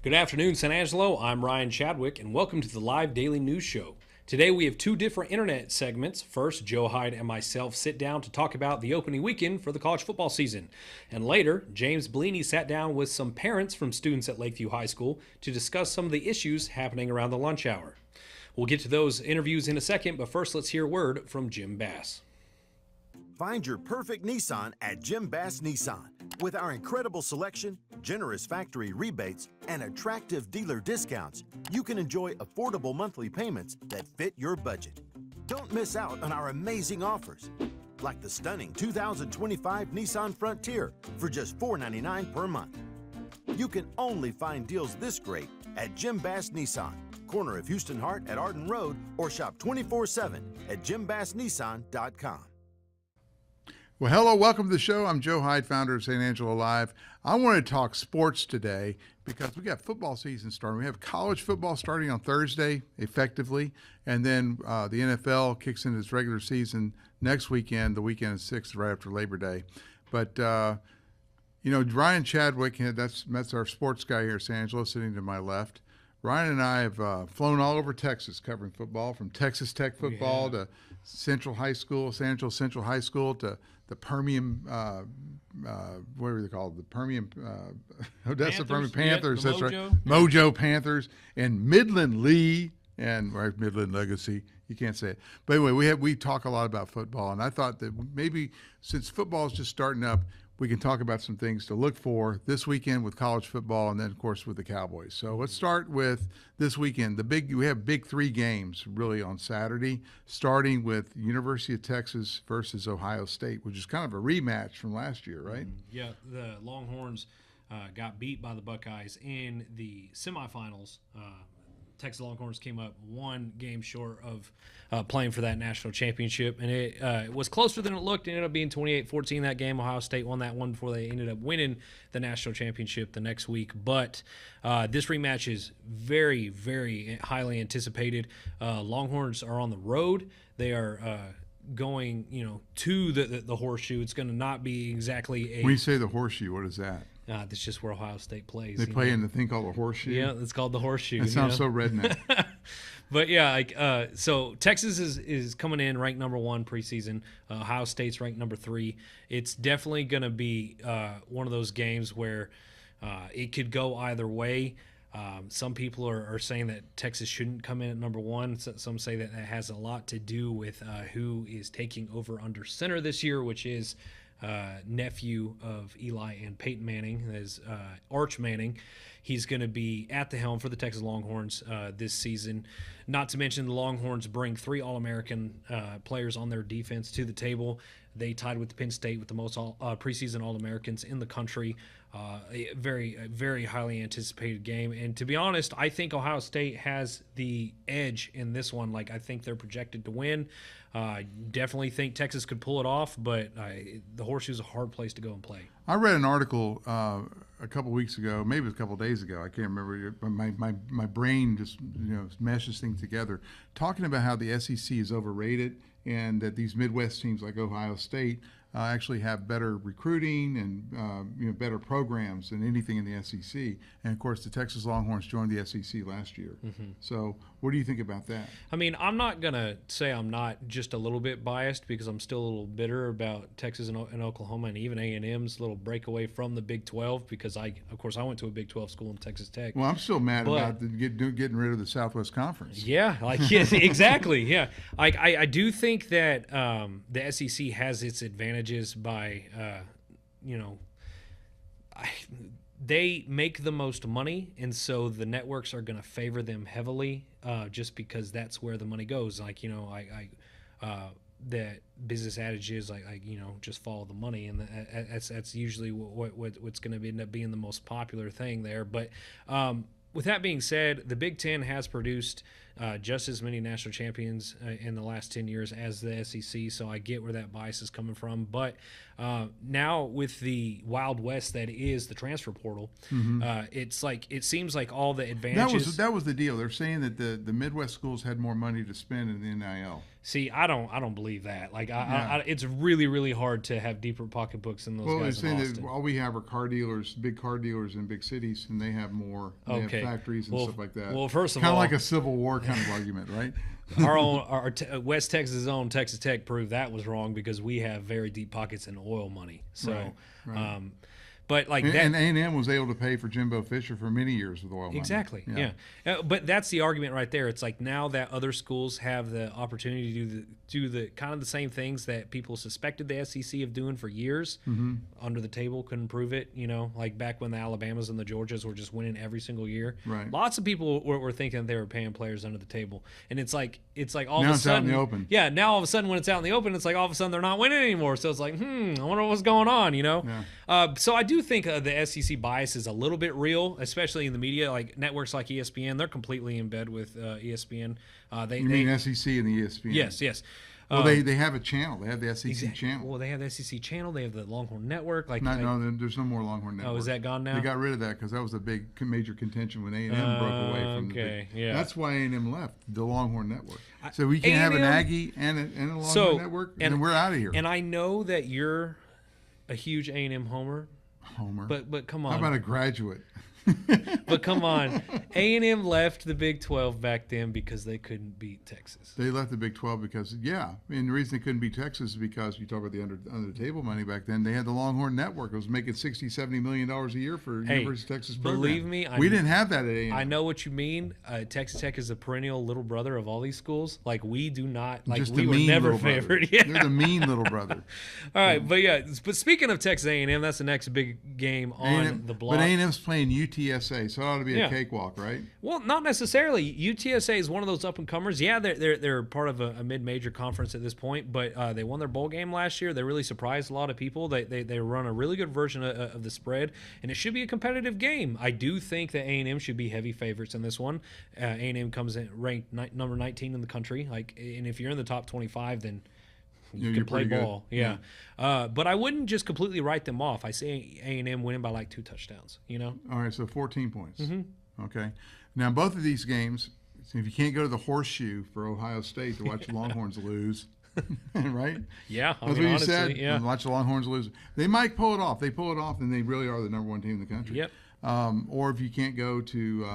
Good afternoon, San Angelo. I'm Ryan Chadwick, and welcome to the live daily news show. Today we have two different internet segments. First, Joe Hyde and myself sit down to talk about the opening weekend for the college football season. And later, James Bouligny sat down with some parents from students at Lakeview High School to discuss some of the issues happening around the lunch hour. We'll get to those interviews in a second, but first let's hear a word from Jim Bass. Find your perfect Nissan at Jim Bass Nissan. With our incredible selection, generous factory rebates, and attractive dealer discounts, you can enjoy affordable monthly payments that fit your budget. Don't miss out on our amazing offers, like the stunning 2025 Nissan Frontier for just $499 per month. You can only find deals this great at Jim Bass Nissan, corner of Houston Hart at Arden Road, or shop 24/7 at jimbassnissan.com. Well, hello, welcome to the show. I'm Joe Hyde, founder of St. Angelo Live. I want to talk sports today because we got football season starting. We have college football starting on Thursday, effectively, and then the NFL kicks into its regular season next weekend. The weekend is 6th, right after Labor Day. But, Ryan Chadwick, that's our sports guy here at San Angelo, sitting to my left. Ryan and I have flown all over Texas covering football, from Texas Tech football to Central High School, San Angelo Central High School, to the Permian, what are they called? The Permian, Odessa Permian Panthers. That's right. Mojo Panthers, and Midland Lee, and Midland Legacy. You can't say it. But anyway, we talk a lot about football, and I thought that maybe since football is just starting up, we can talk about some things to look for this weekend with college football, and then of course with the Cowboys. So let's start with this weekend. We have big three games really on Saturday, starting with University of Texas versus Ohio State, which is kind of a rematch from last year, right? Yeah, the Longhorns got beat by the Buckeyes in the semifinals. Texas Longhorns came up one game short of playing for that national championship, and it was closer than it looked. It ended up being 28-14 that game. Ohio State won that one before they ended up winning the national championship the next week. But this rematch is very, very highly anticipated. Longhorns are on the road. They are going, to the horseshoe. It's going to not be exactly a. When you say the horseshoe, what is that? That's just where Ohio State plays. They play in the thing called the horseshoe? Yeah, it's called the horseshoe. That sounds so redneck. But yeah, so Texas is coming in ranked number 1 preseason. Ohio State's ranked number 3. It's definitely going to be one of those games where it could go either way. Some people are saying that Texas shouldn't come in at number 1. Some say that it has a lot to do with who is taking over under center this year, which is nephew of Eli and Peyton Manning, as Arch Manning. He's going to be at the helm for the Texas Longhorns this season. Not to mention the Longhorns bring 3 All-American players on their defense to the table. They tied with Penn State with the most preseason All-Americans in the country. A very, very highly anticipated game. And to be honest, I think Ohio State has the edge in this one. I think they're projected to win. Definitely think Texas could pull it off, but the horseshoe is a hard place to go and play. I read an article a couple weeks ago, maybe it was a couple days ago. I can't remember, but my brain just meshes things together, talking about how the SEC is overrated and that these Midwest teams like Ohio State actually have better recruiting and better programs than anything in the SEC. And of course, the Texas Longhorns joined the SEC last year. Mm-hmm. So, what do you think about that? I mean, I'm not gonna say I'm not just a little bit biased, because I'm still a little bitter about Texas and Oklahoma and even A&M's little breakaway from the Big 12, because I went to a Big 12 school in Texas Tech. Well, I'm still mad about getting rid of the Southwest Conference. Yeah, exactly. Yeah, I do think that the SEC has its advantages by they make the most money, and so the networks are going to favor them heavily, just because that's where the money goes. That business adage is just follow the money, and that's usually what's going to end up being the most popular thing there. But with that being said, the Big Ten has produced just as many national champions in the last 10 years as the SEC, so I get where that bias is coming from. But now with the Wild West that is the transfer portal, it's like it seems like all the advantages. That was the deal. They're saying that the Midwest schools had more money to spend in the NIL. See, I don't believe that. Like, it's really, really hard to have deeper pocketbooks than those guys in Austin. Well, they're saying that all we have are car dealers, big car dealers in big cities, and they have more. They have factories and stuff like that. Well, first of all, kind of like a Civil War kind of argument, right? our West Texas' own Texas Tech proved that was wrong because we have very deep pockets in oil money. So, right. But like that, and A&M was able to pay for Jimbo Fisher for many years with oil money. Exactly. Yeah. But that's the argument right there. It's like now that other schools have the opportunity to do the kind of the same things that people suspected the SEC of doing for years, under the table, couldn't prove it. You know, like back when the Alabamas and the Georgias were just winning every single year. Right. Lots of people were thinking that they were paying players under the table, and it's like all now of a it's sudden out in the open. Yeah. Now all of a sudden when it's out in the open, it's like all of a sudden they're not winning anymore. So it's like, I wonder what's going on. You know. Yeah. So I do think the SEC bias is a little bit real, especially in the media. Like networks like ESPN, they're completely in bed with ESPN. You mean SEC and the ESPN? Yes. Well, they have a channel. They have the SEC channel. Well, they have the SEC channel. They have the Longhorn Network. No, there's no more Longhorn Network. Oh, is that gone now? They got rid of that because that was a big major contention when A&M broke away from the big. Yeah. That's why A&M left the Longhorn Network. So we can't have an Aggie and a Longhorn Network, and then we're out of here. And I know that you're a huge A&M homer. But come on. How about a graduate? But come on, A&M left the Big 12 back then because they couldn't beat Texas. They left the Big 12 because, and the reason they couldn't beat Texas is because you talk about the under the table money back then. They had the Longhorn Network. It was making $60-70 million a year for University of Texas program. Believe me, we didn't have that at A&M. I know what you mean. Texas Tech is a perennial little brother of all these schools. Like we do not like just we were never favored. Yeah. They're the mean little brother. All right, but speaking of Texas A&M, that's the next big game on the block. But A&M's playing UTSA, so it ought to be a cakewalk, right? Well, not necessarily. UTSA is one of those up and comers. Yeah, they're part of a mid-major conference at this point, but they won their bowl game last year. They really surprised a lot of people. They run a really good version of the spread, and it should be a competitive game. I do think that A&M should be heavy favorites in this one. A&M comes in ranked number 19 in the country. And if you're in the top 25, then you can play ball. Yeah. But I wouldn't just completely write them off. I say A&M winning by like 2 touchdowns, you know? All right, so 14 points. Okay. Now, both of these games, if you can't go to the Horseshoe for Ohio State to watch the Longhorns lose, right? Yeah, that's what you said. Yeah. Watch the Longhorns lose. They might pull it off. They pull it off, then they really are the number 1 team in the country. Yep. Or if you can't go to,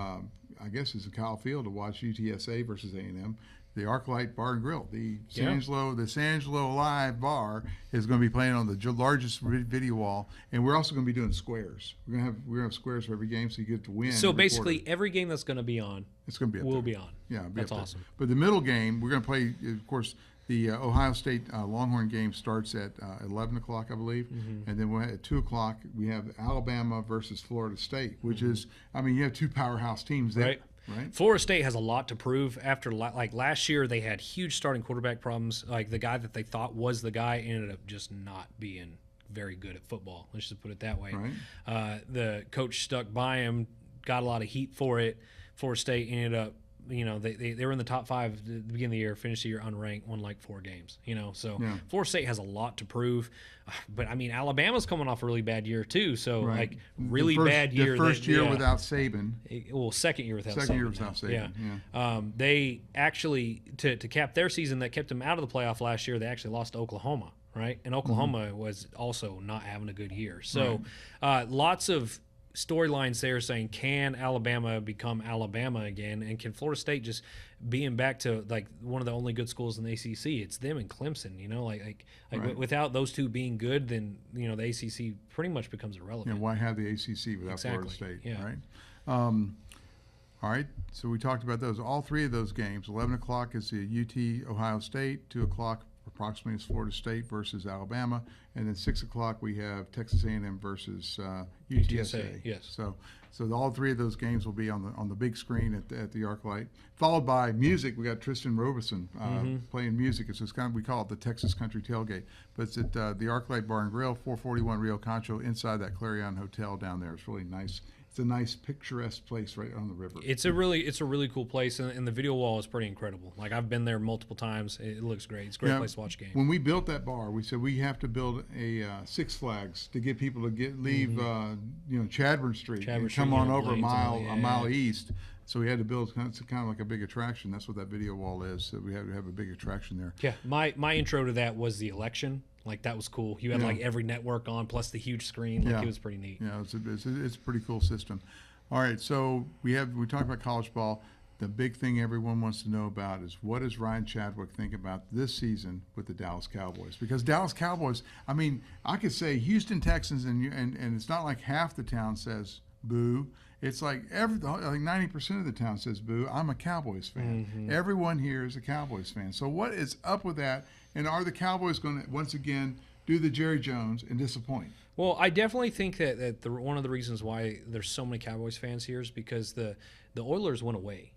I guess it's a Kyle Field to watch UTSA versus A&M, the ArcLight Bar and Grill, the San Angelo Live Bar is going to be playing on the largest video wall, and we're also going to be doing squares. We're going to have squares for every game, so you get to win. So basically, every game that's going to be on, it's going to be will be on. Yeah, that's awesome. But the middle game, we're going to play. Of course, the Ohio State Longhorn game starts at 11 o'clock, I believe, and then at 2 o'clock we have Alabama versus Florida State, which is, you have 2 powerhouse teams there. Right. Florida State has a lot to prove. After like last year, they had huge starting quarterback problems. Like the guy that they thought was the guy ended up just not being very good at football. Let's just put it that way. Right. The coach stuck by him, got a lot of heat for it. Florida State ended up, they were in the top 5 at the beginning of the year, finished the year unranked, won like 4 games. So Florida State has a lot to prove. But Alabama's coming off a really bad year too. So bad year. The first year without Saban. Second year without Saban. Second year without Saban. Yeah. They actually to cap their season that kept them out of the playoff last year. They actually lost to Oklahoma, right? And Oklahoma was also not having a good year. So lots of storylines there saying, can Alabama become Alabama again, and can Florida State just being back to like one of the only good schools in the ACC? It's them and Clemson, without those 2 being good, then the ACC pretty much becomes irrelevant. Yeah, why have the ACC without Florida State? Yeah. Right. All right, so we talked about those. All 3 of those games. 11 o'clock is the UT Ohio State. 2 o'clock approximately is Florida State versus Alabama, and then 6 o'clock we have Texas A&M versus UTSA. Yes. So all 3 of those games will be on the big screen at the ArcLight, followed by music. We got Tristan Roberson playing music. It's just we call it the Texas Country Tailgate, but it's at the ArcLight Bar and Grill, 441 Rio Concho, inside that Clarion Hotel down there. It's really nice it's a nice picturesque place right on the river. It's a really cool place, and the video wall is pretty incredible. Like, I've been there multiple times. It looks great. It's a great place to watch a game. When we built that bar, we said we have to build a Six Flags to get people to leave Chadwick Street and come on over a mile east. So we had to build kind of like a big attraction. That's what that video wall is. So we had to have a big attraction there. Yeah, my intro to that was the election. Like, that was cool. You had like every network on, plus the huge screen. Like, it was pretty neat. Yeah, it's a pretty cool system. All right, so we talked about college ball. The big thing everyone wants to know about is, what does Ryan Chadwick think about this season with the Dallas Cowboys? Because Dallas Cowboys, I mean, I could say Houston Texans, and it's not like half the town says boo. It's like 90% of the town says boo. I'm a Cowboys fan. Mm-hmm. Everyone here is a Cowboys fan. So what is up with that? And are the Cowboys going to once again do the Jerry Jones and disappoint? Well, I definitely think that one of the reasons why there's so many Cowboys fans here is because the Oilers went away.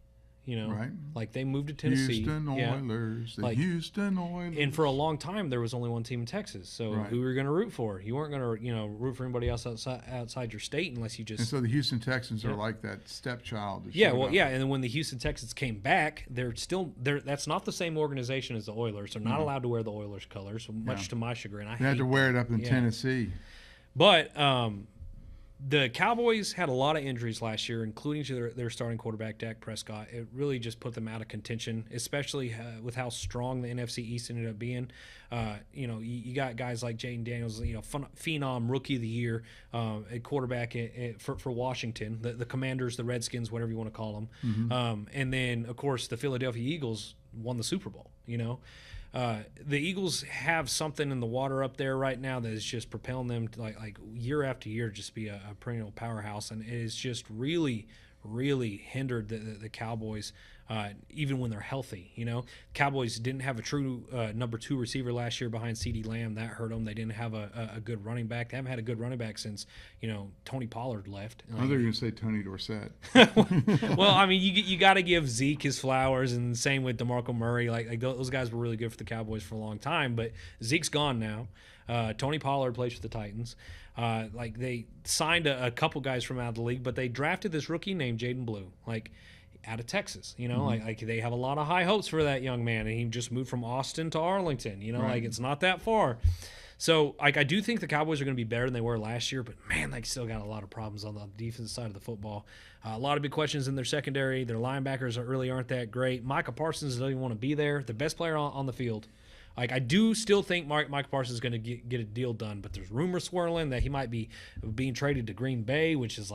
Right. Like, they moved to Tennessee. Houston Oilers, Houston Oilers. And for a long time, there was only one team in Texas. So who were you going to root for? You weren't going to, root for anybody else outside your state unless you just. And so the Houston Texans are like that stepchild. And then when the Houston Texans came back, that's not the same organization as the Oilers. They're not allowed to wear the Oilers colors, much to my chagrin. They had to wear it up in Tennessee. But the Cowboys had a lot of injuries last year, including to their starting quarterback, Dak Prescott. It really just put them out of contention, especially with how strong the NFC East ended up being. You got guys like Jaden Daniels, phenom rookie of the year, at quarterback for Washington, the Commanders, the Redskins, whatever you want to call them. Mm-hmm. And then, of course, the Philadelphia Eagles won the Super Bowl, The Eagles have something in the water up there right now that is just propelling them to like year after year just be a perennial powerhouse, and it is just really, really hindered the Cowboys even when they're healthy. Cowboys didn't have a true number 2 receiver last year behind CeeDee Lamb. That hurt them. They didn't have a good running back. They haven't had a good running back since Tony Pollard left. I thought you were going to say Tony Dorsett. Well, I mean, you got to give Zeke his flowers, and same with DeMarco Murray. Like those guys were really good for the Cowboys for a long time, but Zeke's gone now. Tony Pollard plays for the Titans. They signed a couple guys from out of the league, but they drafted this rookie named Jaden Blue, out of Texas. Mm-hmm. They have a lot of high hopes for that young man, and he just moved from Austin to Arlington. It's not that far. So, I do think the Cowboys are going to be better than they were last year, but, man, they still got a lot of problems on the defensive side of the football. A lot of big questions in their secondary. Their linebackers really aren't that great. Micah Parsons doesn't even want to be there. The best player on the field. I do still think Micah Parsons is going to get a deal done, but there's rumors swirling that he might be being traded to Green Bay, which is,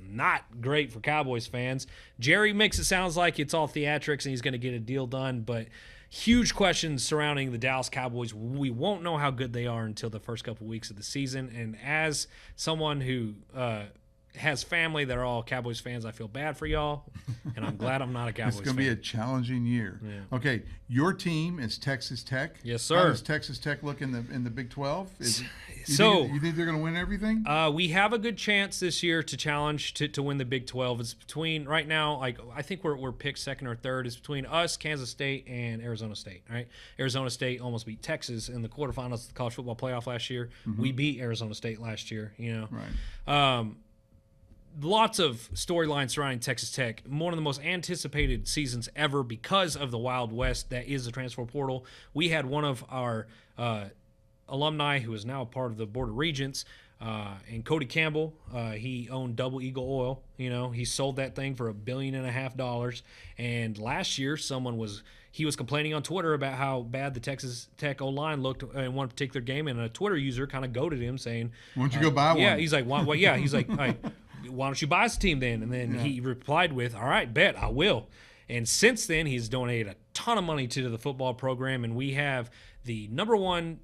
not great for Cowboys fans. Jerry makes it sound like it's all theatrics and he's going to get a deal done, but huge questions surrounding the Dallas Cowboys. We won't know how good they are until the first couple weeks of the season, and as someone who has family that are all Cowboys fans, I feel bad for y'all, and I'm glad I'm not a Cowboys fan. It's going to be a challenging year. Yeah. Okay, your team is Texas Tech. Yes, sir. How does Texas Tech look in the Big 12? You think they're going to win everything? We have a good chance this year to challenge to win the Big 12. It's between right now. I think we're picked second or third. It's between us, Kansas State, and Arizona State. Right? Arizona State almost beat Texas in the quarterfinals of the college football playoff last year. Mm-hmm. We beat Arizona State last year. Right. Lots of storylines surrounding Texas Tech. One of the most anticipated seasons ever because of the Wild West that is the transfer portal. We had one of our alumni who is now a part of the Board of Regents, and Cody Campbell. He owned Double Eagle Oil. He sold that thing for $1.5 billion. And last year, he was complaining on Twitter about how bad the Texas Tech O-line looked in one particular game, and a Twitter user kind of goaded him, saying, "Why don't you go buy one?" Yeah, he's like, he's like, why don't you buy us a team then? And then he replied with, "All right, bet, I will." And since then, he's donated a ton of money to the football program, and we have the number one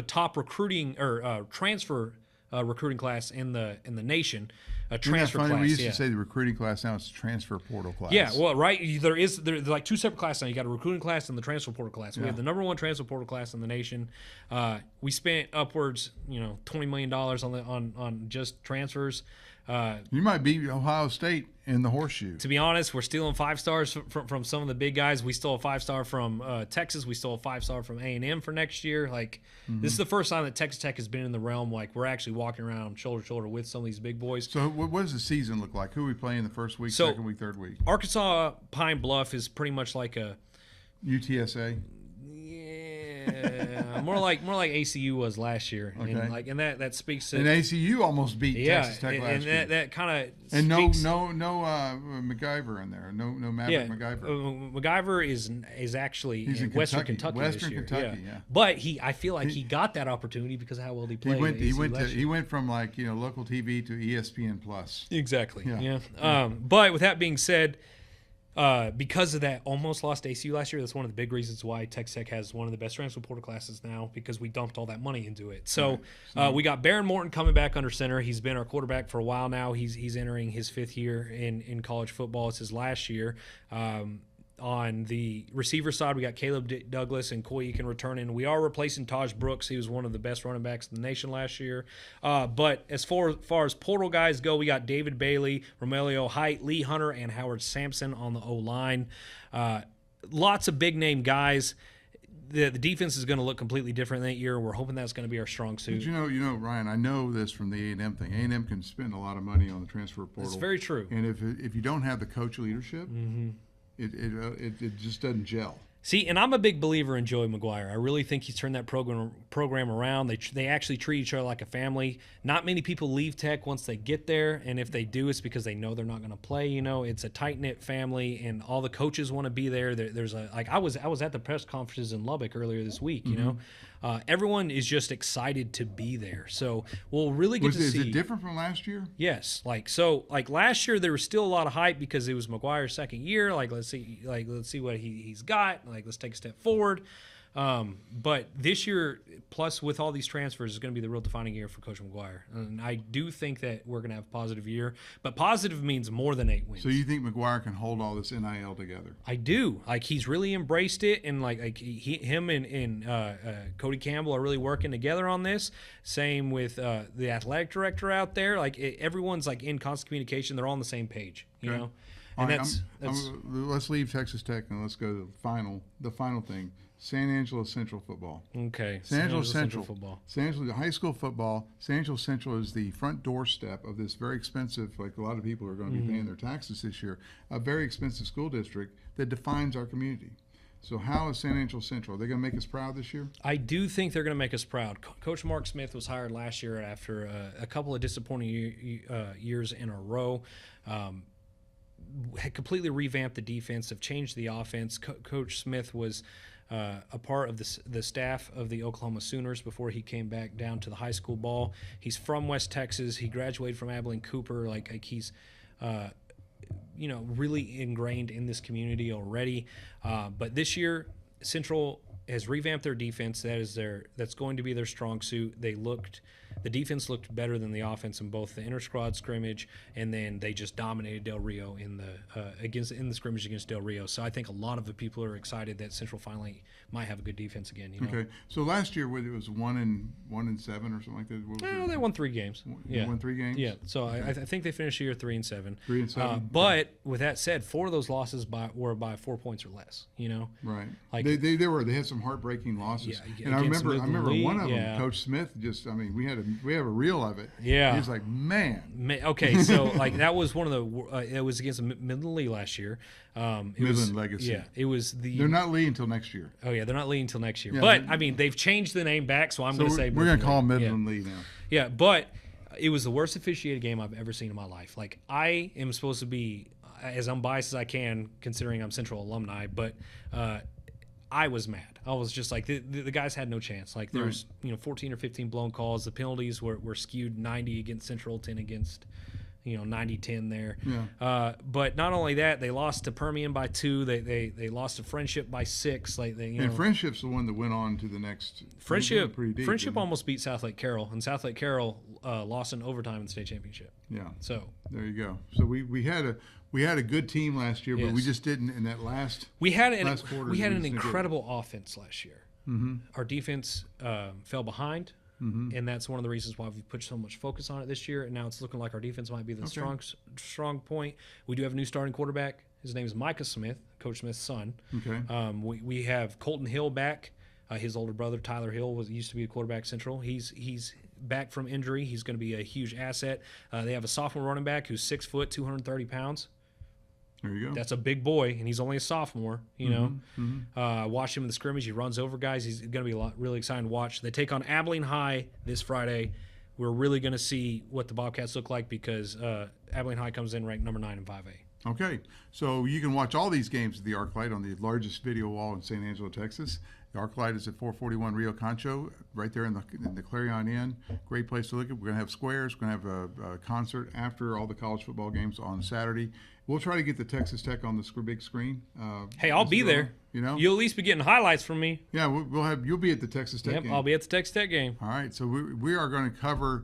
top recruiting or transfer recruiting class in the nation. A transfer class. We used to say the recruiting class. Now it's transfer portal class. Yeah, well, right. There's like two separate classes now. You got a recruiting class and the transfer portal class. We have the number one transfer portal class in the nation. We spent upwards, $20 million on just transfers. You might beat Ohio State in the horseshoe. To be honest, we're stealing 5 stars from some of the big guys. We stole a 5-star from Texas. We stole a 5-star from A&M for next year. Like, this is the first time that Texas Tech has been in the realm. Like, we're actually walking around shoulder to shoulder with some of these big boys. So what does the season look like? Who are we playing the first week, second week, third week? Arkansas Pine Bluff is pretty much like a UTSA. Yeah, more like ACU was last year, Okay. and that speaks to. And ACU almost beat Texas Tech last year. And that kind of and no MacGyver in there. No Maverick MacGyver. MacGyver is actually He's in Western Kentucky. Kentucky this year. Kentucky, yeah. But I feel like he got that opportunity because of how well he played. He went from local TV to ESPN Plus. Exactly. Yeah. But with that being said. Because of that almost lost ACU last year, that's one of the big reasons why Texas Tech has one of the best transfer portal classes now, because we dumped all that money into it. So we got Baron Morton coming back under center. He's been our quarterback for a while now. He's entering his 5th year in college football. It's his last year. On the receiver side, we got Caleb Douglas and Coy Eakin returning. We are replacing Taj Brooks. He was one of the best running backs in the nation last year. But as far as portal guys go, we got David Bailey, Romelio Height, Lee Hunter, and Howard Sampson on the O-line. Lots of big-name guys. The defense is going to look completely different that year. We're hoping that's going to be our strong suit. But you know, Ryan, I know this from the A&M thing. A&M can spend a lot of money on the transfer portal. That's very true. And if you don't have the coach leadership, it just doesn't gel. See, and I'm a big believer in Joey McGuire. I really think he's turned that program around. They actually treat each other like a family. Not many people leave Tech once they get there, and if they do, it's because they know they're not going to play. You know, it's a tight-knit family, and all the coaches want to be there. There's I was at the press conferences in Lubbock earlier this week. You know, everyone is just excited to be there. So we'll really get to see. Is it different from last year? Yes, like last year there was still a lot of hype because it was McGuire's second year. Let's see what he's got. Let's take a step forward. But this year, plus with all these transfers, is going to be the real defining year for Coach McGuire. And I do think that we're going to have a positive year. But positive means more than 8 wins. So you think McGuire can hold all this NIL together? I do. He's really embraced it, and him and Cody Campbell are really working together on this. Same with the athletic director out there. Everyone's in constant communication. They're all on the same page. You know. And let's leave Texas Tech and let's go to the final thing. San Angelo Central football. Okay. San Angelo Central football. San Angelo high school football. San Angelo Central is the front doorstep of this very expensive, a lot of people are going to be paying their taxes this year, a very expensive school district that defines our community. So how is San Angelo Central? Are they going to make us proud this year? I do think they're going to make us proud. Coach Mark Smith was hired last year after a couple of disappointing years in a row. Had completely revamped the defense, have changed the offense. Coach Smith was a part of the staff of the Oklahoma Sooners before he came back down to the high school ball. He's from West Texas. He graduated from Abilene Cooper. He's really ingrained in this community already. But this year, Central has revamped their defense. That's going to be their strong suit. The defense looked better than the offense in both the inter-squad scrimmage, and then they just dominated Del Rio in the scrimmage against Del Rio. So I think a lot of the people are excited that Central finally might have a good defense again. Okay, so last year it was 1-7 or something like that. They won 3 games. They won 3 games. Yeah, so okay. I think they finished the year 3-7. 3-7. But with that said, 4 of those losses were by 4 points or less. You know, right? They had some heartbreaking losses, and I remember one of them. Coach Smith we have a reel of it. Yeah, he's like, man. Okay, so that was one of the. It was against Midland Lee last year. Midland Legacy. Yeah, it was the. They're not Lee until next year. Oh yeah, they're not Lee until next year. Yeah, but they've changed the name back, so I'm going to say we're going to call them Midland Lee now. Yeah, but it was the worst officiated game I've ever seen in my life. I am supposed to be as unbiased as I can, considering I'm Central alumni, but. I was mad. I was just the guys had no chance. There was 14 or 15 blown calls. The penalties were skewed 90 against Central, 10 against 90-10 there. Yeah. But not only that, they lost to Permian by 2. They lost to Friendship by 6. And Friendship's the one that went on to the next. Friendship deep, Friendship almost beat South Lake Carroll, and South Lake Carroll lost in overtime in the state championship. Yeah. So there you go. So we had a good team last year, but we just didn't in that last. We had last quarter. We had an incredible offense last year. Mm-hmm. Our defense fell behind. and that's one of the reasons why we've put so much focus on it this year. And now it's looking like our defense might be the strong point. We do have a new starting quarterback. His name is Micah Smith, Coach Smith's son. Okay. We have Colton Hill back. His older brother Tyler Hill used to be a quarterback central. He's back from injury. He's going to be a huge asset. They have a sophomore running back who's 6 foot, 230 pounds. There you go. That's a big boy, and he's only a sophomore. Watch him in the scrimmage. He runs over guys. He's going to be really exciting to watch. They take on Abilene High this Friday. We're really going to see what the Bobcats look like because Abilene High comes in ranked number 9 in 5A. Okay, so you can watch all these games at the ArcLight on the largest video wall in San Angelo, Texas. The ArcLight is at 441 Rio Concho, right there in the Clarion Inn. Great place to look at. We're going to have squares. We're going to have a concert after all the college football games on Saturday. We'll try to get the Texas Tech on the big screen. Hey, I'll be there. You'll at least be getting highlights from me. Yeah, you'll be at the Texas Tech game. I'll be at the Texas Tech game. All right, so we are going to cover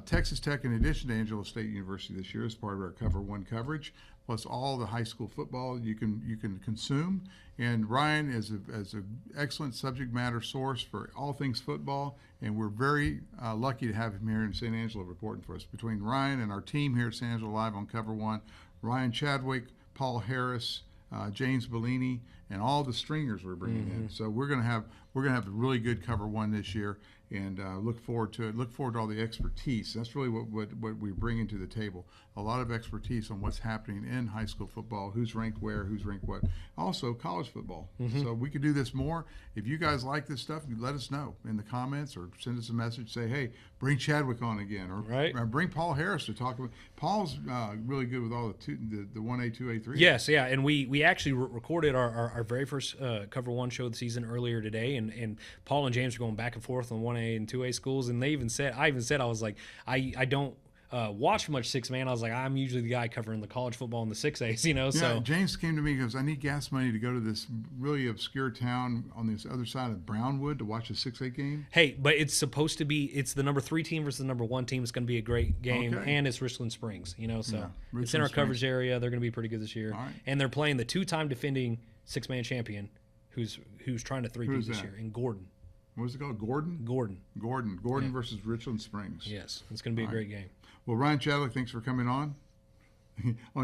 Texas Tech in addition to Angelo State University this year as part of our Cover One coverage, plus all the high school football you can consume. And Ryan is an excellent subject matter source for all things football, and we're very lucky to have him here in San Angelo reporting for us. Between Ryan and our team here at San Angelo Live on Cover One, Ryan Chadwick, Paul Harris, James Bouligny, and all the stringers we're bringing in. So we're gonna have a really good Cover One this year, and look forward to it. Look forward to all the expertise. That's really what we bring into the table. A lot of expertise on what's happening in high school football, who's ranked where, who's ranked what. Also college football. So we could do this more. If you guys like this stuff, let us know in the comments or send us a message. Say, hey, bring Chadwick on again, or bring Paul Harris to talk about. Paul's really good with all the 1A, 2A, 3A. Yes, yeah, and we actually recorded our very first Cover One show of the season earlier today, and Paul and James are going back and forth on 1A and 2A schools, and I even said I was like, I don't watch much 6-man. I was like, I'm usually the guy covering the college football and the 6As, Yeah, so James came to me and goes, I need gas money to go to this really obscure town on this other side of Brownwood to watch a 6A game. Hey, but it's supposed to be, it's the number 3 team versus the number 1 team. It's going to be a great game, and it's Richland Springs, so it's in our coverage area. They're going to be pretty good this year. Right. And they're playing the 2-time defending 6-man champion who's trying to 3-peat this year, in Gordon. What was it called? Gordon versus Richland Springs. Yes, it's going to be a great game. Well, Ryan Chadwick, thanks for coming on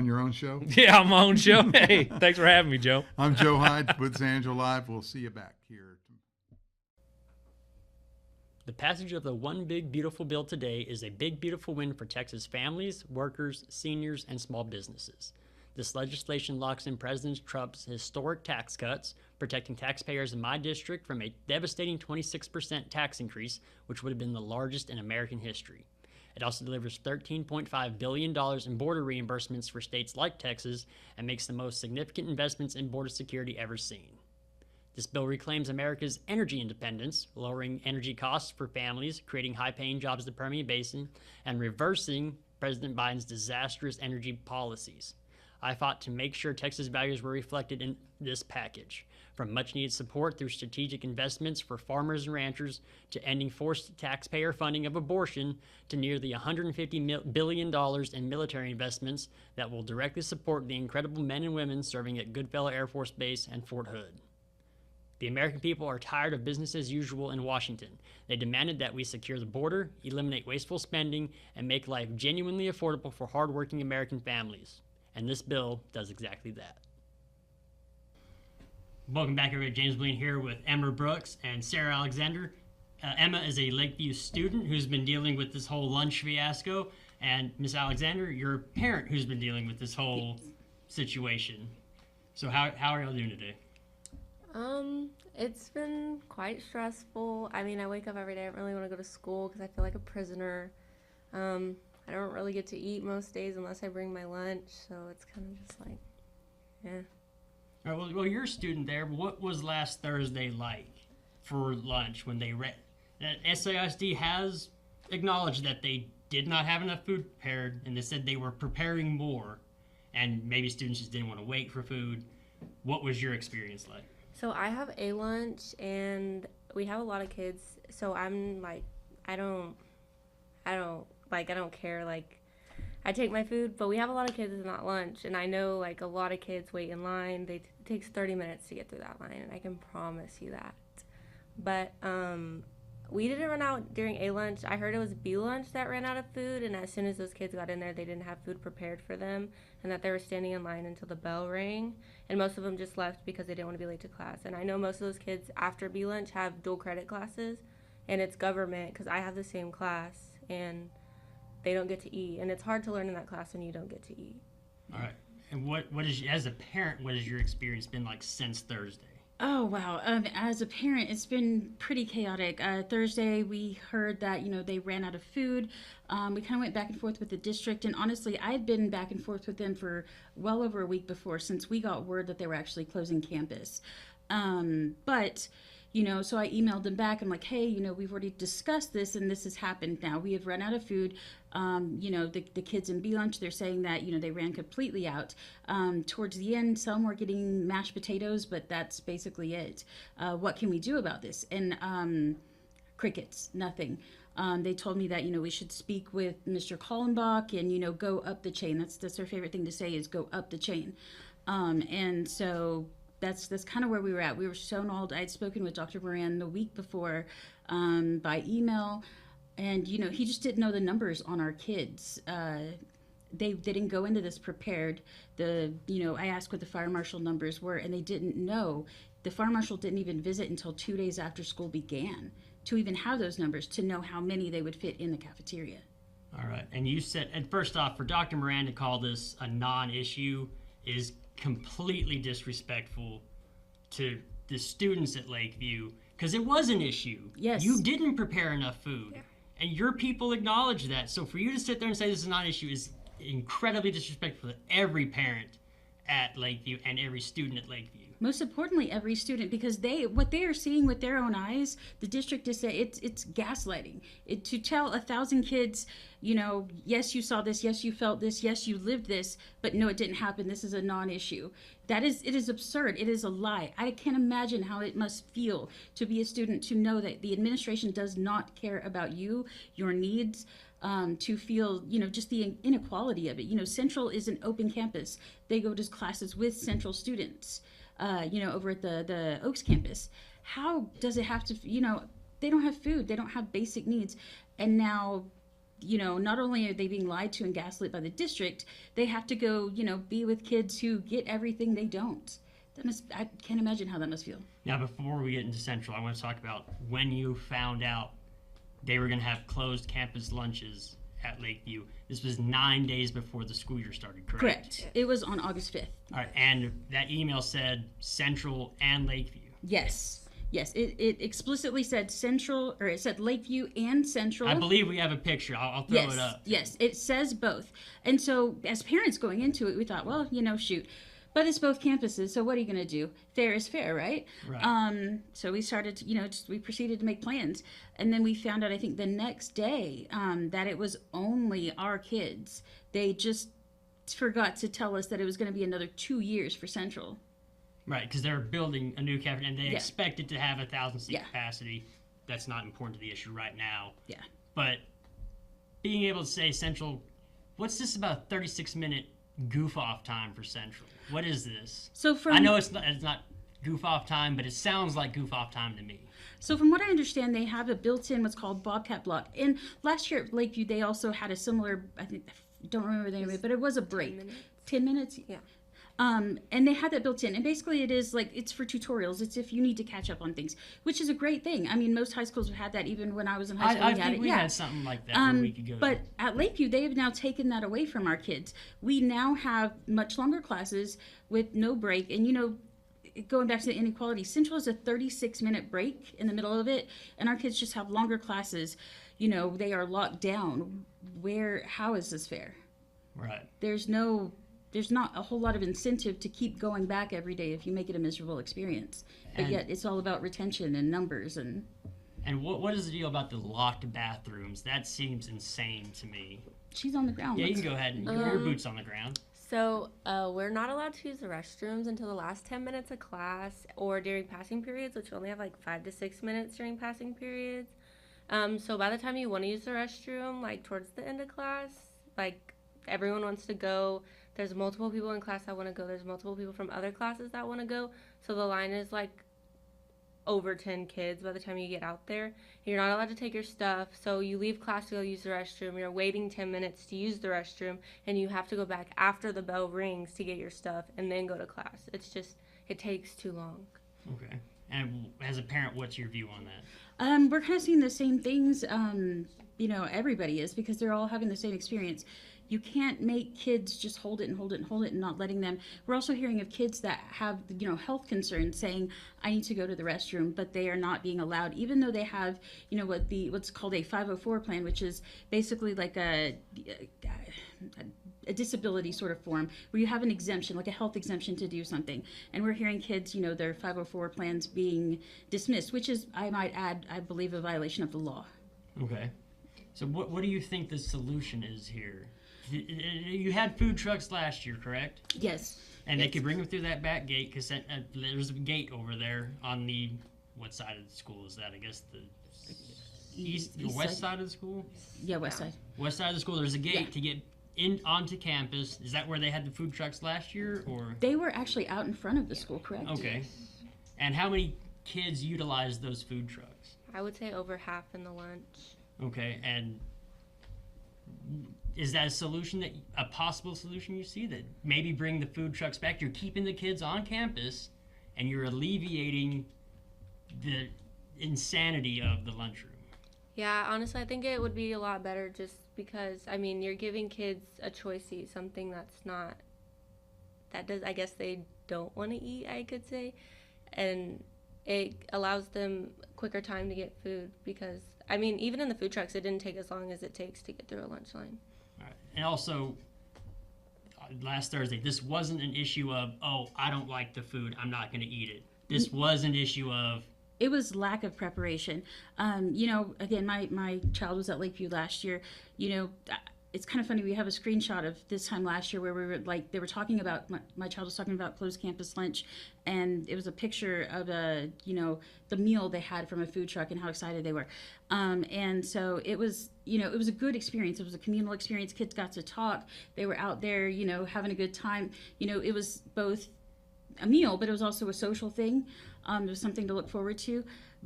your own show. Yeah, on my own show. Hey, thanks for having me, Joe. I'm Joe Hyde with San Angelo Live. We'll see you back here. The passage of the One Big Beautiful Bill today is a big, beautiful win for Texas families, workers, seniors, and small businesses. This legislation locks in President Trump's historic tax cuts, protecting taxpayers in my district from a devastating 26% tax increase, which would have been the largest in American history. It also delivers $13.5 billion in border reimbursements for states like Texas and makes the most significant investments in border security ever seen. This bill reclaims America's energy independence, lowering energy costs for families, creating high-paying jobs in the Permian Basin, and reversing President Biden's disastrous energy policies. I fought to make sure Texas values were reflected in this package, from much-needed support through strategic investments for farmers and ranchers to ending forced taxpayer funding of abortion to nearly $150 billion in military investments that will directly support the incredible men and women serving at Goodfellow Air Force Base and Fort Hood. The American people are tired of business as usual in Washington. They demanded that we secure the border, eliminate wasteful spending, and make life genuinely affordable for hardworking American families. And this bill does exactly that. Welcome back, everybody. James Bouligny here with Emma Brooks and Sarah Alexander. Emma is a Lakeview student who's been dealing with this whole lunch fiasco, and Miss Alexander, you're a parent who's been dealing with this whole situation. So how are y'all doing today? It's been quite stressful. I mean, I wake up every day. I don't really want to go to school because I feel like a prisoner. I don't really get to eat most days unless I bring my lunch, so it's kind of just like, yeah. All right, well, you're a student there. What was last Thursday like for lunch when they SAISD has acknowledged that they did not have enough food prepared, and they said they were preparing more, and maybe students just didn't want to wait for food. What was your experience like? So I have a lunch, and we have a lot of kids, so I'm like, I don't care, like, I take my food, but we have a lot of kids in that lunch, and I know, like, a lot of kids wait in line. It takes 30 minutes to get through that line, and I can promise you that. But we didn't run out during A lunch. I heard it was B lunch that ran out of food, and as soon as those kids got in there, they didn't have food prepared for them, and that they were standing in line until the bell rang, and most of them just left because they didn't want to be late to class. And I know most of those kids after B lunch have dual credit classes, and it's government because I have the same class, and they don't get to eat, and it's hard to learn in that class when you don't get to eat. All right. And what is, as a parent, what has your experience been like since Thursday? Oh, wow. As a parent, it's been pretty chaotic. Thursday, we heard that, they ran out of food. We kind of went back and forth with the district. And honestly, I had been back and forth with them for well over a week before, since we got word that they were actually closing campus. But so I emailed them back. I'm like, hey, we've already discussed this, and this has happened now. We have run out of food. The kids in B lunch, they're saying that, they ran completely out. Towards the end, some were getting mashed potatoes, but that's basically it. What can we do about this? And crickets, nothing. They told me that, we should speak with Mr. Kallenbach and, go up the chain. That's their favorite thing to say, is go up the chain. And so that's kind of where we were at. We were so gnawed. I'd spoken with Dr. Moran the week before by email, and he just didn't know the numbers on our kids. They didn't go into this prepared. I asked what the fire marshal numbers were, and they didn't know. The fire marshal didn't even visit until 2 days after school began to even have those numbers, to know how many they would fit in the cafeteria. All right. And you said, and first off, for Dr. Moran to call this a non-issue is completely disrespectful to the students at Lakeview, because it was an issue. Yes. You didn't prepare enough food, and your people acknowledge that. So for you to sit there and say this is not an issue is incredibly disrespectful to every parent at Lakeview and every student at Lakeview. Most importantly, every student, because what they are seeing with their own eyes, the district is saying it's gaslighting. To tell 1,000 kids, yes, you saw this, yes, you felt this, yes, you lived this, but no, it didn't happen. This is a non-issue. It is absurd. It is a lie. I can't imagine how it must feel to be a student, to know that the administration does not care about you, your needs. To feel, just the inequality of it. Central is an open campus. They go to classes with Central students, over at the Oaks campus. How does it have to, they don't have food. They don't have basic needs. And now, not only are they being lied to and gaslit by the district, they have to go, be with kids who get everything they don't. I can't imagine how that must feel. Now, before we get into Central, I want to talk about when you found out they were going to have closed campus lunches at Lakeview. This was 9 days before the school year started, correct? Correct. It was on August 5th. All right, and that email said Central and Lakeview. Yes. Yes, it explicitly said Central, or it said Lakeview and Central. I believe we have a picture. I'll throw it up. Yes, it says both. And so as parents going into it, we thought, well, shoot. But it's both campuses, so what are you going to do? Fair is fair, right? Right. So we started, we proceeded to make plans. And then we found out, I think, the next day that it was only our kids. They just forgot to tell us that it was going to be another 2 years for Central. Right, because they're building a new cafeteria, and they expected to have 1,000-seat capacity. That's not important to the issue right now. Yeah. But being able to say Central, what's this about 36-minute goof-off time for Central? What is this? So I know it's not goof-off time, but it sounds like goof-off time to me. So from what I understand, they have a built-in what's called Bobcat block. And last year at Lakeview, they also had a similar, I don't remember the name of it, but it was a break. 10 minutes? Yeah. And they had that built in. And basically it is like, it's for tutorials. It's if you need to catch up on things, which is a great thing. I mean, most high schools have had that. Even when I was in high school, I think we had something like that where we could go. But at Lakeview, they have now taken that away from our kids. We now have much longer classes with no break. And, going back to the inequality, Central is a 36-minute break in the middle of it. And our kids just have longer classes. They are locked down. How is this fair? Right. There's not a whole lot of incentive to keep going back every day if you make it a miserable experience. But yet it's all about retention and numbers. And what is the deal about the locked bathrooms? That seems insane to me. She's on the ground. Yeah, you can go ahead and your boots on the ground. So we're not allowed to use the restrooms until the last 10 minutes of class or during passing periods, which we only have like 5 to 6 minutes during passing periods. So by the time you want to use the restroom, like towards the end of class, like everyone wants to go. There's multiple people in class that want to go. There's multiple people from other classes that want to go. So the line is like over 10 kids by the time you get out there. You're not allowed to take your stuff, so you leave class to go use the restroom. You're waiting 10 minutes to use the restroom, and you have to go back after the bell rings to get your stuff and then go to class. It's just, it takes too long. Okay. And as a parent, what's your view on that? We're kind of seeing the same things, everybody is, because they're all having the same experience. You can't make kids just hold it and hold it and hold it and not letting them. We're also hearing of kids that have, health concerns saying, I need to go to the restroom, but they are not being allowed, even though they have, what's called a 504 plan, which is basically like a disability sort of form where you have an exemption, like a health exemption to do something. And we're hearing kids, their 504 plans being dismissed, which is, I might add, I believe, a violation of the law. Okay. So what do you think the solution is here? You had food trucks last year, correct? Yes. And they could bring them through that back gate because there's a gate over there on the, what side of the school is that? I guess the east or west side of the school? Yeah, west side. West side of the school, there's a gate to get in onto campus. Is that where they had the food trucks last year, or? They were actually out in front of the school, correct? Okay. And how many kids utilized those food trucks? I would say over half in the lunch. Okay, and is that a possible solution you see, that maybe bring the food trucks back? You're keeping the kids on campus and you're alleviating the insanity of the lunchroom. Yeah, honestly, I think it would be a lot better just because, you're giving kids a choice to eat something I guess they don't want to eat, I could say. And it allows them quicker time to get food because, even in the food trucks, it didn't take as long as it takes to get through a lunch line. All right. And also, last Thursday, this wasn't an issue of, I don't like the food, I'm not going to eat it. This was an issue of... It was lack of preparation. Again, my child was at Lakeview last year. It's kind of funny. We have a screenshot of this time last year where we were they were talking about, my child was talking about closed campus lunch, and it was a picture of the meal they had from a food truck and how excited they were. And so it was, it was a good experience. It was a communal experience. Kids got to talk. They were out there, having a good time. It was both a meal, but it was also a social thing. It was something to look forward to.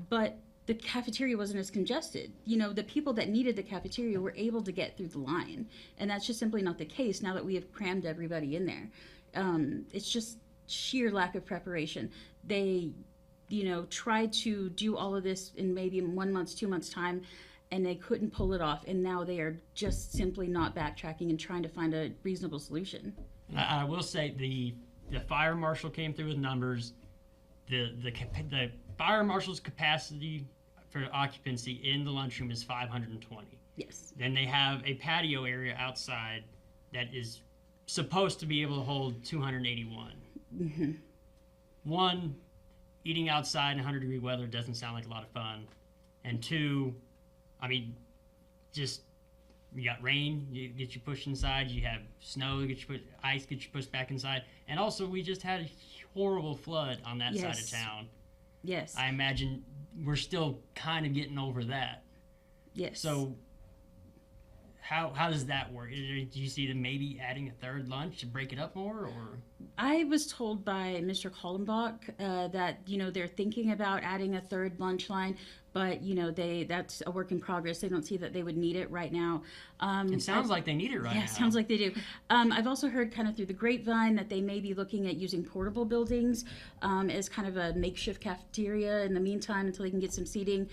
But the cafeteria wasn't as congested. The people that needed the cafeteria were able to get through the line. And that's just simply not the case now that we have crammed everybody in there. It's just sheer lack of preparation. They, tried to do all of this in maybe 1 month, 2 months time, and they couldn't pull it off. And now they are just simply not backtracking and trying to find a reasonable solution. I will say the fire marshal came through with numbers. The fire marshal's capacity for occupancy in the lunchroom is 520. Yes. Then they have a patio area outside that is supposed to be able to hold 281. Mm-hmm. One, eating outside in 100-degree weather doesn't sound like a lot of fun. And two, just you got rain, you get you pushed inside. You have snow, ice, get you pushed back inside. And also, we just had a horrible flood on that side of town. Yes. I imagine we're still kind of getting over that. Yes. So how does that work? Do you see them maybe adding a third lunch to break it up more, or? I was told by Mr. Kallenbach that they're thinking about adding a third lunch line, but that's a work in progress. They don't see that they would need it right now. It sounds like they need it right now. Yeah, sounds like they do. I've also heard kind of through the grapevine that they may be looking at using portable buildings as kind of a makeshift cafeteria in the meantime until they can get some seating.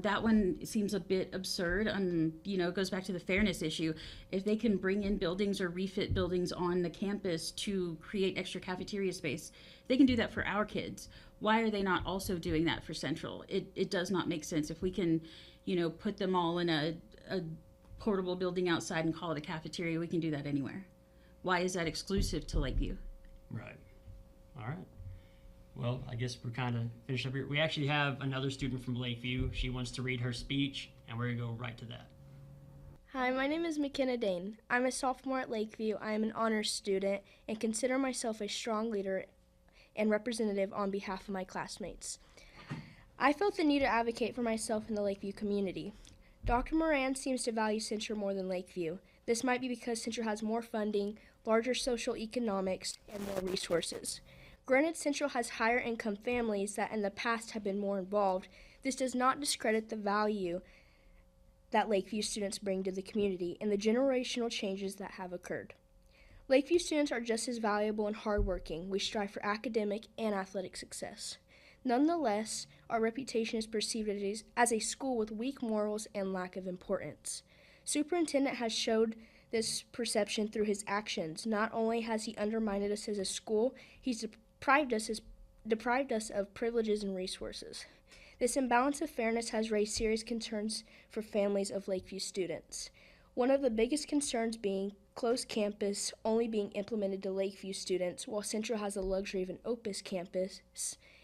That one seems a bit absurd. It goes back to the fairness issue. If they can bring in buildings or refit buildings on the campus to create extra cafeteria space, they can do that for our kids. Why are they not also doing that for Central? It does not make sense. If we can, put them all in a portable building outside and call it a cafeteria, we can do that anywhere. Why is that exclusive to Lakeview? Right. All right. Well, I guess we're kind of finished up here. We actually have another student from Lakeview. She wants to read her speech, and we're going to go right to that. Hi, my name is McKenna Dane. I'm a sophomore at Lakeview. I am an honors student and consider myself a strong leader and representative on behalf of my classmates. I felt the need to advocate for myself in the Lakeview community. Dr. Moran seems to value Central more than Lakeview. This might be because Central has more funding, larger social economics, and more resources. Granted, Central has higher income families that in the past have been more involved. This does not discredit the value that Lakeview students bring to the community and the generational changes that have occurred. Lakeview students are just as valuable and hardworking. We strive for academic and athletic success. Nonetheless, our reputation is perceived as a school with weak morals and lack of importance. Superintendent has showed this perception through his actions. Not only has he undermined us as a school, he's deprived us of privileges and resources. This imbalance of fairness has raised serious concerns for families of Lakeview students. One of the biggest concerns being closed campus only being implemented to Lakeview students, while Central has the luxury of an Opus campus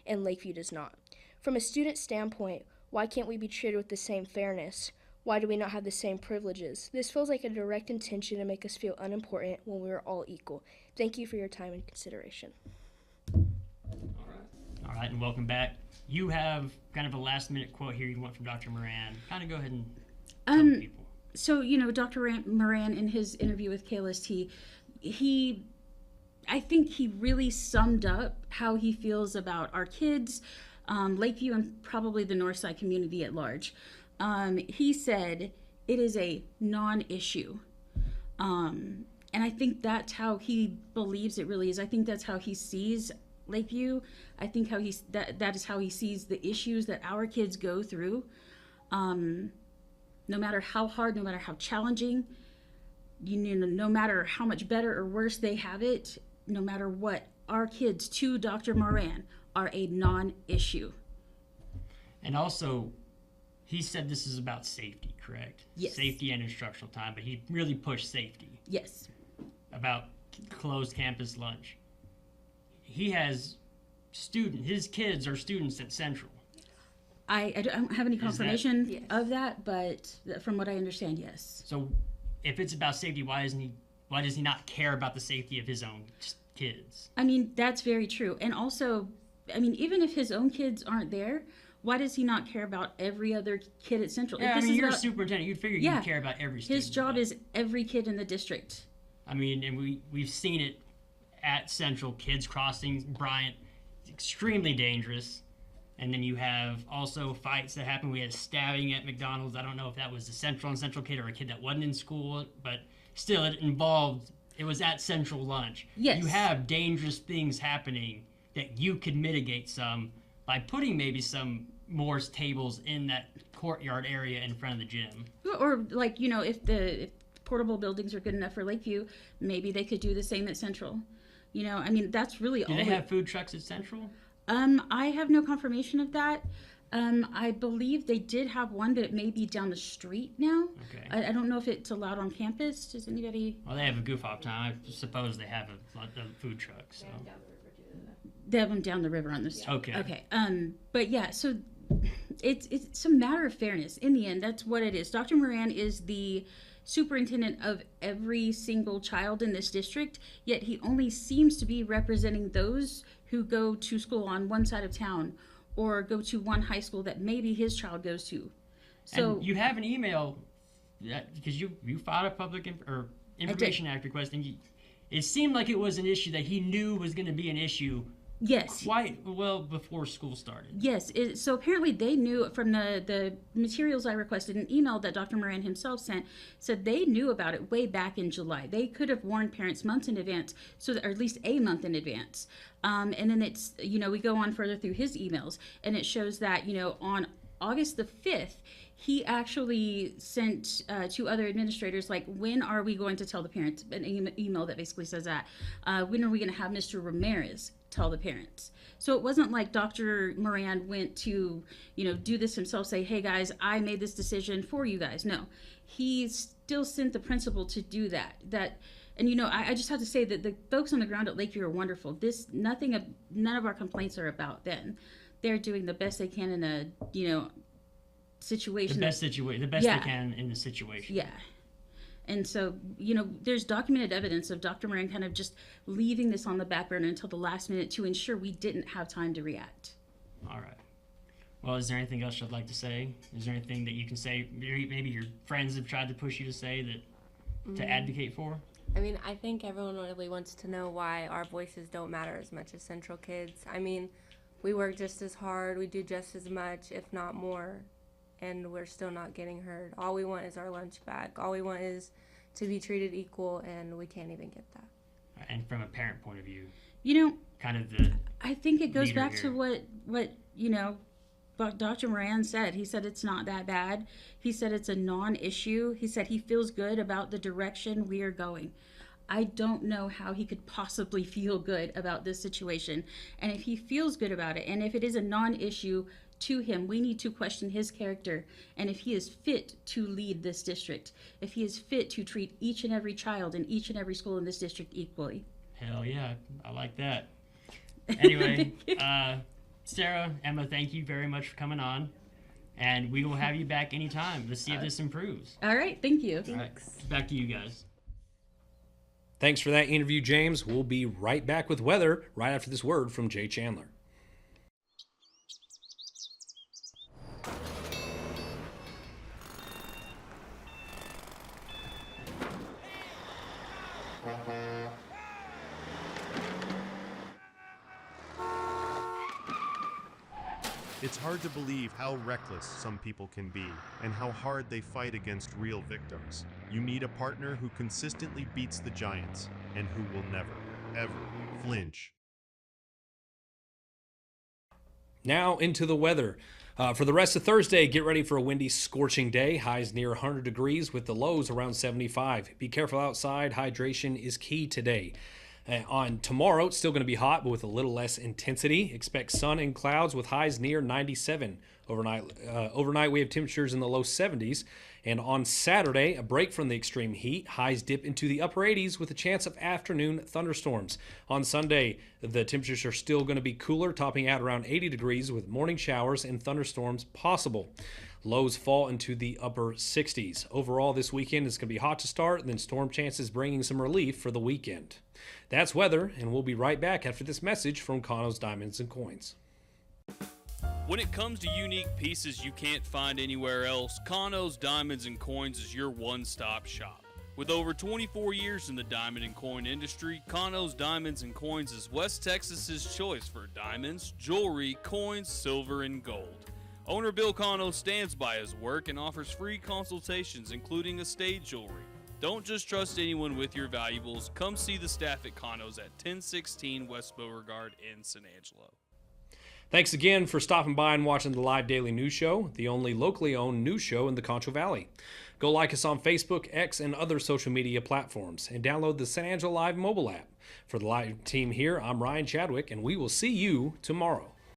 and Lakeview does not. From a student standpoint, why can't we be treated with the same fairness? Why do we not have the same privileges? This feels like a direct intention to make us feel unimportant when we are all equal. Thank you for your time and consideration. All right, and welcome back. You have kind of a last-minute quote here you want from Dr. Moran. Kind of go ahead and tell the people. So, Dr. Moran, in his interview with KLST, I think he really summed up how he feels about our kids, Lakeview, and probably the Northside community at large. He said it is a non-issue. And I think that's how he believes it really is. I think that's how he sees Lakeview. I think that is how he sees the issues that our kids go through. No matter how hard, no matter how challenging, no matter how much better or worse they have it, no matter what, our kids, to Dr. Moran, are a non-issue. And also, he said this is about safety, correct? Yes. Safety and instructional time, but he really pushed safety. Yes. About closed campus lunch. He has his kids are students at Central. I don't have any confirmation of that, but from what I understand, yes. So if it's about safety, why does he not care about the safety of his own kids? I mean, that's very true. And also, even if his own kids aren't there, why does he not care about every other kid at Central? Yeah, you're a superintendent. You'd figure you'd care about every student. His job is every kid in the district. And we've seen it at Central. Kids crossing Bryant, it's extremely dangerous. And then you have also fights that happen. We had stabbing at McDonald's. I don't know if that was a Central kid or a kid that wasn't in school, but still it was at Central lunch. Yes. You have dangerous things happening that you could mitigate some by putting maybe some more tables in that courtyard area in front of the gym. Or if the portable buildings are good enough for Lakeview, maybe they could do the same at Central. That's really all. Do they have food trucks at Central? I have no confirmation of that. I believe they did have one, but it may be down the street now. Okay. I don't know if it's allowed on campus. Does anybody? Well, they have a goof off time. I suppose they have a food truck. So. They have them down the river on the street. Okay. Okay. But yeah, so it's a matter of fairness. In the end, that's what it is. Dr. Moran is the superintendent of every single child in this district, yet he only seems to be representing those who go to school on one side of town or go to one high school that maybe his child goes to. So and you have an email because you filed a public Information Act request, and it seemed like it was an issue that he knew was going to be an issue. Yes. Quite well before school started. Yes. So apparently they knew from the materials I requested, an email that Dr. Moran himself sent, said they knew about it way back in July. They could have warned parents months in advance, or at least a month in advance. And then it's, we go on further through his emails, and it shows that, on August the 5th, he actually sent to other administrators, when are we going to tell the parents? An email that basically says that. When are we going to have Mr. Ramirez tell the parents? So it wasn't like Dr. Moran went to, do this himself, say, hey guys, I made this decision for you guys. No, he still sent the principal to do that. And I just have to say that the folks on the ground at Lakeview are wonderful. None of our complaints are about them. They're doing the best they can in a, situation. The best they can in the situation. Yeah. And so, there's documented evidence of Dr. Moran kind of just leaving this on the back burner until the last minute to ensure we didn't have time to react. All right. Well, is there anything else you'd like to say? Is there anything that you can say, maybe your friends have tried to push you to say to advocate for? I mean, I think everyone really wants to know why our voices don't matter as much as Central kids. I mean, we work just as hard, we do just as much, if not more, and we're still not getting heard. All we want is our lunch back. All we want is to be treated equal, and we can't even get that. And from a parent point of view, kind of I think it goes leader back here. to what Dr. Moran said. He said it's not that bad. He said it's a non-issue. He said he feels good about the direction we are going. I don't know how he could possibly feel good about this situation. And if he feels good about it, and if it is a non-issue to him, we need to question his character, and if he is fit to lead this district, if he is fit to treat each and every child in each and every school in this district equally. Hell yeah, I like that. Anyway, Sarah, Emma, thank you very much for coming on, and we will have you back anytime to see if this improves. All right, thank you. All right, back to you guys. Thanks for that interview, James. We'll be right back with weather right after this word from Jay Chandler. It's hard to believe how reckless some people can be and how hard they fight against real victims. You need a partner who consistently beats the Giants and who will never, ever flinch. Now into the weather. For the rest of Thursday, get ready for a windy, scorching day. Highs near 100 degrees with the lows around 75. Be careful outside. Hydration is key today. On tomorrow, it's still going to be hot, but with a little less intensity. Expect sun and clouds with highs near 97. Overnight, we have temperatures in the low 70s. And on Saturday, a break from the extreme heat. Highs dip into the upper 80s with a chance of afternoon thunderstorms. On Sunday, the temperatures are still going to be cooler, topping out around 80 degrees with morning showers and thunderstorms possible. Lows fall into the upper 60s. Overall, this weekend is going to be hot to start, and then storm chances bringing some relief for the weekend. That's weather, and we'll be right back after this message from Kano's Diamonds and Coins. When it comes to unique pieces you can't find anywhere else, Kano's Diamonds and Coins is your one-stop shop. With over 24 years in the diamond and coin industry, Kano's Diamonds and Coins is West Texas's choice for diamonds, jewelry, coins, silver, and gold. Owner Bill Kano stands by his work and offers free consultations, including estate jewelry. Don't just trust anyone with your valuables. Come see the staff at Kano's at 1016 West Beauregard in San Angelo. Thanks again for stopping by and watching the live daily news show, the only locally owned news show in the Concho Valley. Go like us on Facebook, X, and other social media platforms, and download the San Angelo Live mobile app. For the live team here, I'm Ryan Chadwick, and we will see you tomorrow.